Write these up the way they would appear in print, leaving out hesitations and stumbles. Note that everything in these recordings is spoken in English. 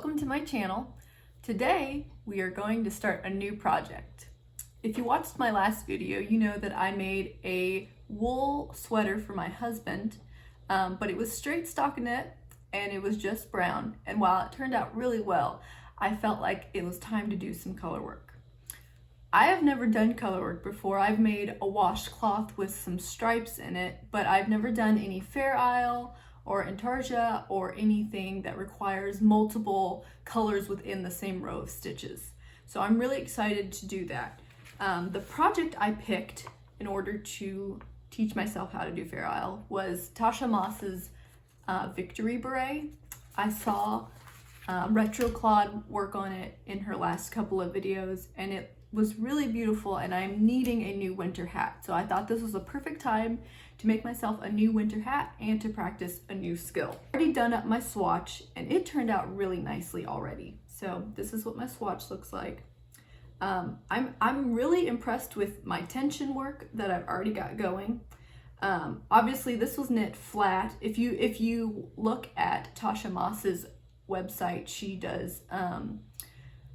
welcome to my channel. Today we are going to start a new project. If you watched my last video, you know that I made a wool sweater for my husband, but it was straight stockinette and it was just brown. And while it turned out really well, I felt like it was time to do some color work. I have never done color work before. I've made a washcloth with some stripes in it, but I've never done any Fair Isle or intarsia or anything that requires multiple colors within the same row of stitches. So I'm really excited to do that. The project I picked in order to teach myself how to do Fair Isle was Tasha Moss's Victory Beret. I saw Retro Claude work on it in her last couple of videos and it was really beautiful, and I'm needing a new winter hat. So I thought this was a perfect time to make myself a new winter hat and to practice a new skill. I've already done up my swatch and it turned out really nicely already. So this is what my swatch looks like. I'm really impressed with my tension work that I've already got going. Obviously this was knit flat. If you look at Tasha Moss's website,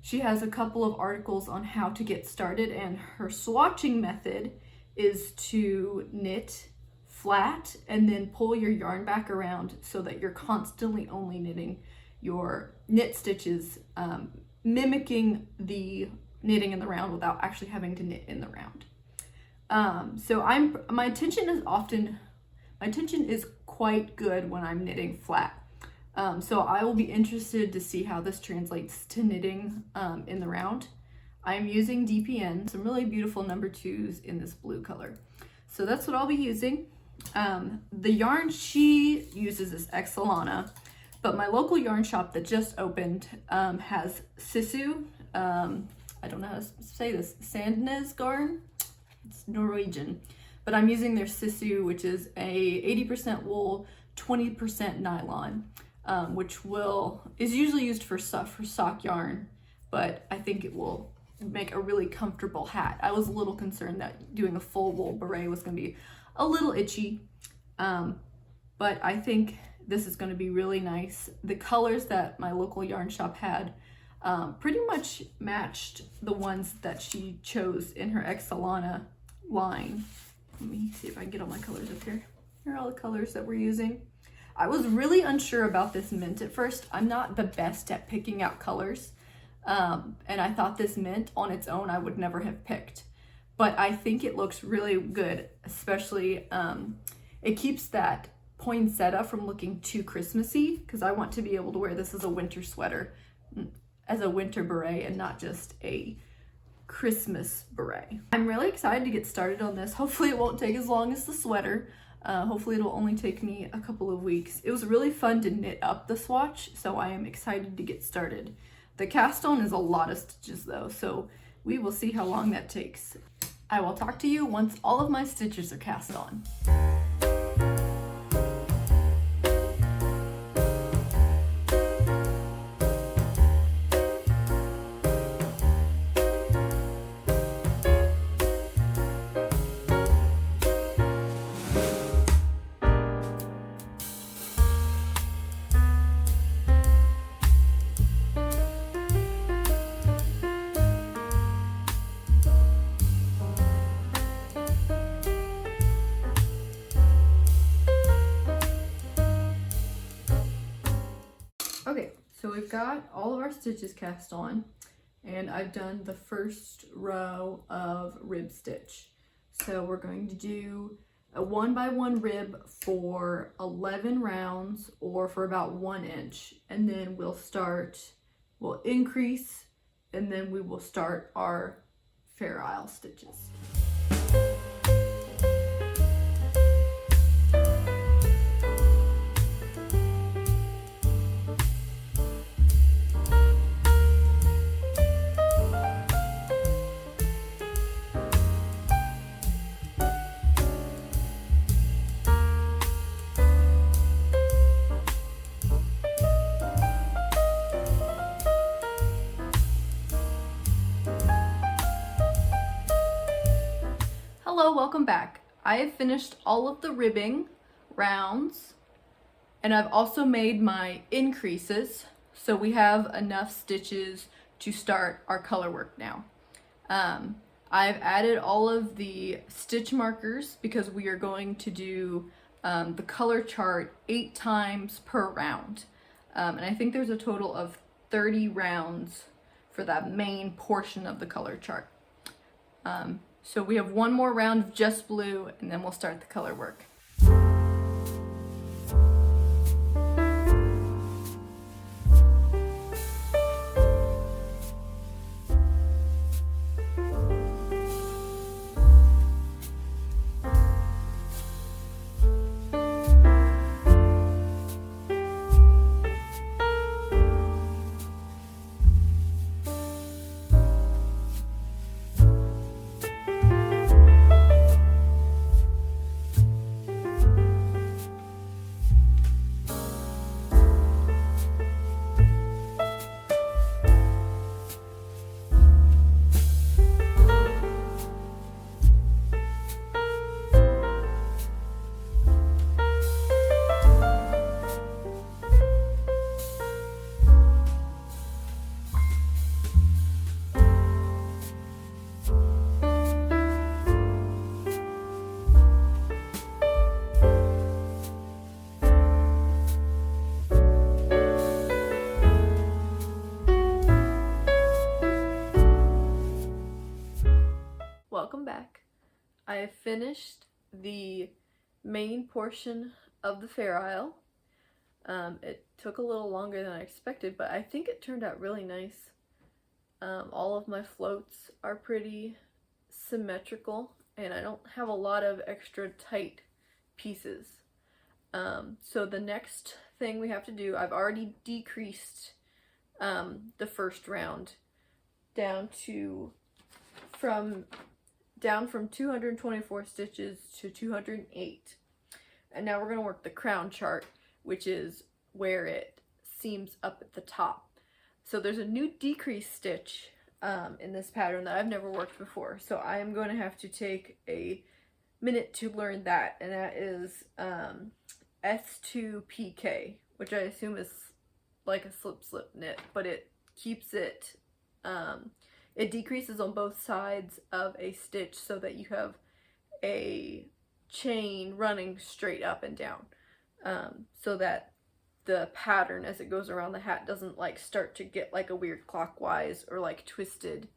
she has a couple of articles on how to get started, and her swatching method is to knit flat and then pull your yarn back around so that you're constantly only knitting your knit stitches, mimicking the knitting in the round without actually having to knit in the round. So my tension is quite good when I'm knitting flat. So I will be interested to see how this translates to knitting in the round. I'm using DPN, some really beautiful number 2s in this blue color. So that's what I'll be using. The yarn she uses is Excelana, but my local yarn shop that just opened has Sisu. I don't know how to say this, Sandnes Garn. It's Norwegian, but I'm using their Sisu, which is a 80% wool, 20% nylon. Which is usually used for sock yarn, but I think it will make a really comfortable hat. I was a little concerned that doing a full wool beret was going to be a little itchy, but I think this is going to be really nice. The colors that my local yarn shop had pretty much matched the ones that she chose in her Excelana line. Let me see if I can get all my colors up here. Here are all the colors that we're using. I was really unsure about this mint at first. I'm not the best at picking out colors, and I thought this mint on its own I would never have picked, but I think it looks really good, especially it keeps that poinsettia from looking too Christmassy, because I want to be able to wear this as a winter sweater, as a winter beret, and not just a Christmas beret. I'm really excited to get started on this. Hopefully it won't take as long as the sweater. Hopefully it'll only take me a couple of weeks. It was really fun to knit up the swatch, so I am excited to get started. The cast on is a lot of stitches though, so we will see how long that takes. I will talk to you once all of my stitches are cast on. Okay, so we've got all of our stitches cast on, and I've done the first row of rib stitch. So we're going to do a 1x1 rib for 11 rounds, or for about 1 inch, and then we'll increase, and then we will start our Fair Isle stitches. Hello, welcome back. I have finished all of the ribbing rounds, and I've also made my increases. So we have enough stitches to start our color work now. I've added all of the stitch markers because we are going to do the color chart 8 times per round. And I think there's a total of 30 rounds for that main portion of the color chart. So we have one more round of just blue, and then we'll start the color work. Welcome back. I have finished the main portion of the Fair Isle. It took a little longer than I expected, but I think it turned out really nice. All of my floats are pretty symmetrical, and I don't have a lot of extra tight pieces. So the next thing we have to do, I've already decreased the first round down from 224 stitches to 208. And now we're going to work the crown chart, which is where it seams up at the top. So there's a new decrease stitch in this pattern that I've never worked before. So I am going to have to take a minute to learn that, and that is S2PK, which I assume is like a slip knit, but it keeps it it decreases on both sides of a stitch so that you have a chain running straight up and down, so that the pattern as it goes around the hat doesn't like start to get like a weird clockwise or like twisted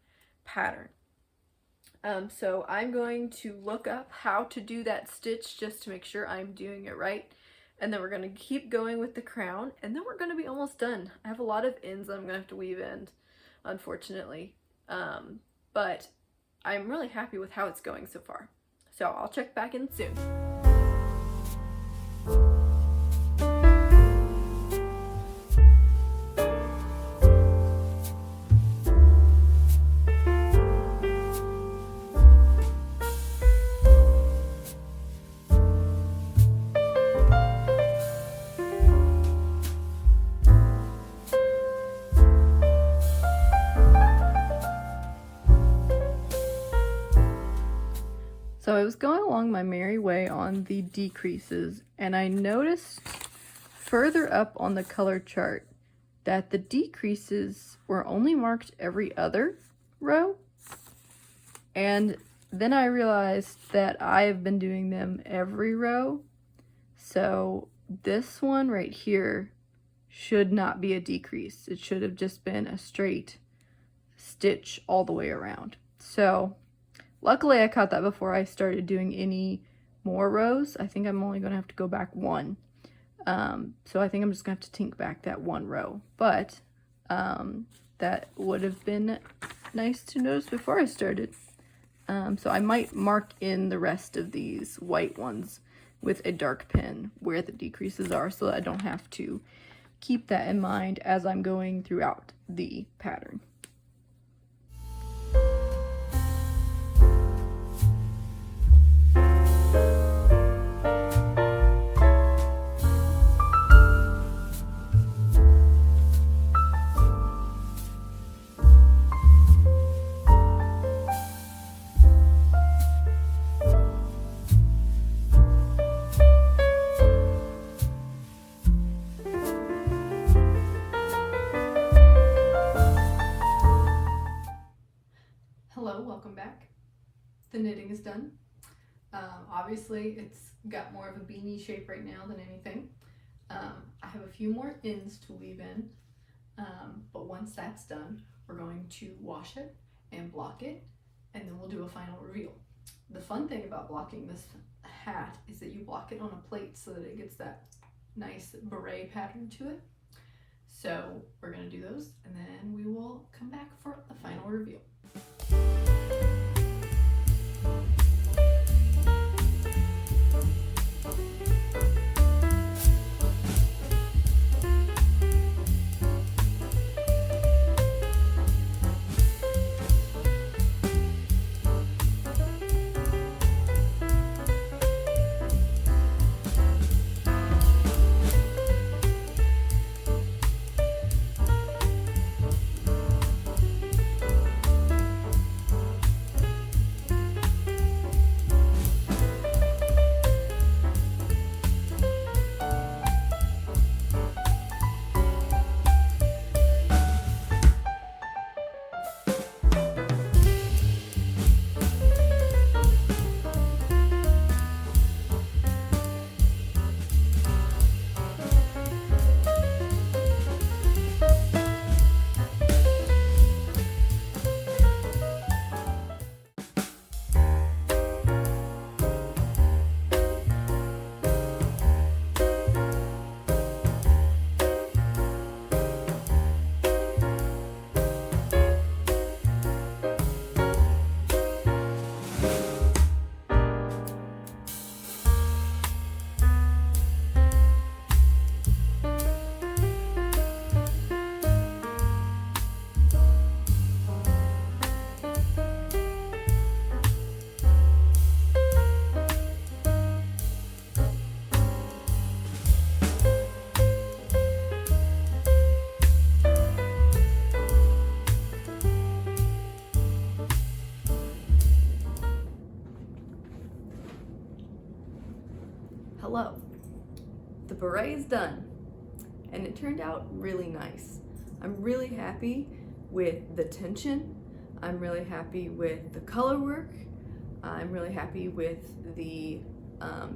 pattern. So I'm going to look up how to do that stitch just to make sure I'm doing it right. And then we're going to keep going with the crown, and then we're going to be almost done. I have a lot of ends that I'm going to have to weave in, unfortunately. But I'm really happy with how it's going so far. So I'll check back in soon. So I was going along my merry way on the decreases, and I noticed further up on the color chart that the decreases were only marked every other row. And then I realized that I have been doing them every row. So this one right here should not be a decrease. It should have just been a straight stitch all the way around. So luckily I caught that before I started doing any more rows. I think I'm only going to have to go back one. So I think I'm just going to have to tink back that one row. But that would have been nice to notice before I started. So I might mark in the rest of these white ones with a dark pen where the decreases are, so that I don't have to keep that in mind as I'm going throughout the pattern. knitting is done. Obviously it's got more of a beanie shape right now than anything. I have a few more ends to weave in, but once that's done, we're going to wash it and block it, and then we'll do a final reveal. The fun thing about blocking this hat is that you block it on a plate so that it gets that nice beret pattern to it. So we're going to do those, and then we will come back for the final reveal. Hello, the beret is done, and it turned out really nice. I'm really happy with the tension. I'm really happy with the color work. I'm really happy with the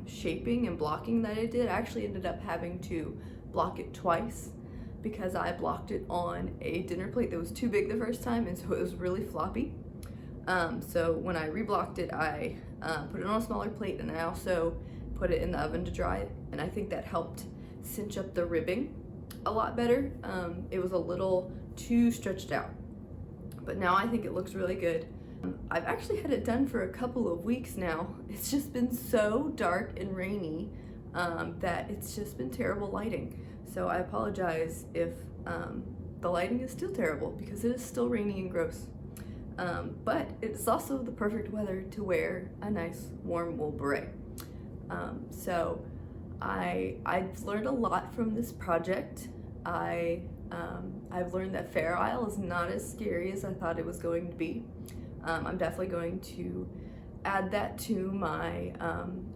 shaping and blocking that I did. I actually ended up having to block it twice because I blocked it on a dinner plate that was too big the first time, and so it was really floppy. So when I reblocked it, I put it on a smaller plate, and I also put it in the oven to dry, and I think that helped cinch up the ribbing a lot better. It was a little too stretched out, but now I think it looks really good. I've actually had it done for a couple of weeks now. It's just been so dark and rainy that it's just been terrible lighting. So I apologize if the lighting is still terrible, because it is still rainy and gross. But it's also the perfect weather to wear a nice warm wool beret. So I've learned a lot from this project. I've learned that Fair Isle is not as scary as I thought it was going to be. I'm definitely going to add that to my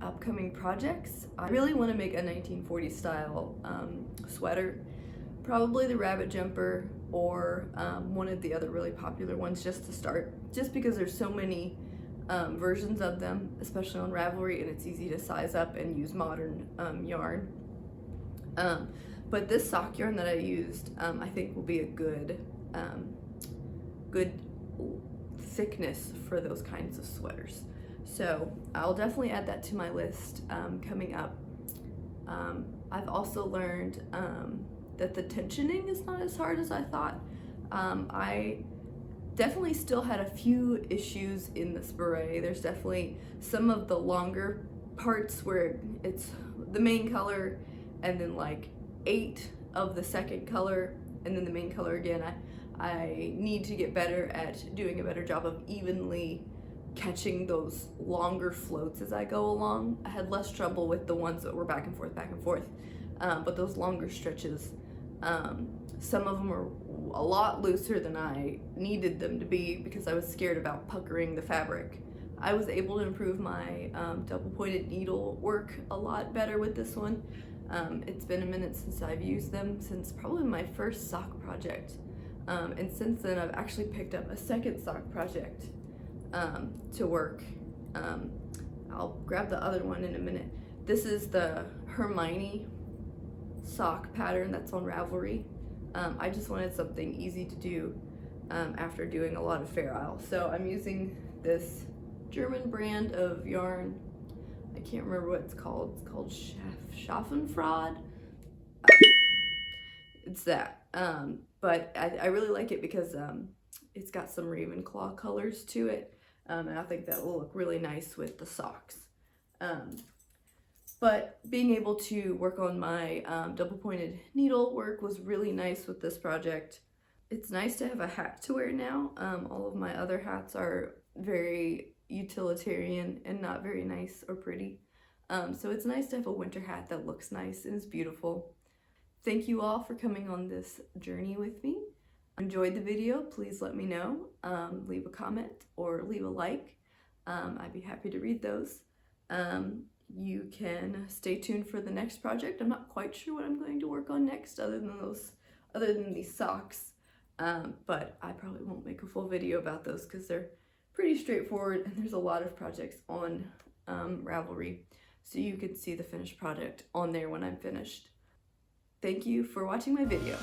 upcoming projects. I really want to make a 1940s style sweater, probably the rabbit jumper or one of the other really popular ones just to start, just because there's so many versions of them, especially on Ravelry, and it's easy to size up and use modern yarn. But this sock yarn that I used, I think will be a good thickness for those kinds of sweaters. So I'll definitely add that to my list coming up. I've also learned that the tensioning is not as hard as I thought. I definitely still had a few issues in this beret. There's definitely some of the longer parts where it's the main color and then like 8 of the second color and then the main color again. I need to get better at doing a better job of evenly catching those longer floats as I go along. I had less trouble with the ones that were back and forth, but those longer stretches, some of them are a lot looser than I needed them to be because I was scared about puckering the fabric. I was able to improve my double pointed needle work a lot better with this one. It's been a minute since I've used them, since probably my first sock project. And since then I've actually picked up a second sock project to work, I'll grab the other one in a minute. This is the Hermione sock pattern that's on Ravelry. I just wanted something easy to do after doing a lot of Fair Isle. So I'm using this German brand of yarn. I can't remember what it's called. It's called Schaffenfreude. It's that. But I really like it because it's got some Ravenclaw colors to it. And I think that will look really nice with the socks. But being able to work on my double-pointed needle work was really nice with this project. It's nice to have a hat to wear now. All of my other hats are very utilitarian and not very nice or pretty. So it's nice to have a winter hat that looks nice and is beautiful. Thank you all for coming on this journey with me. Enjoyed the video, please let me know. Leave a comment or leave a like. I'd be happy to read those. You can stay tuned for the next project. I'm not quite sure what I'm going to work on next other than these socks. But I probably won't make a full video about those because they're pretty straightforward and there's a lot of projects on Ravelry. So you can see the finished product on there when I'm finished. Thank you for watching my video.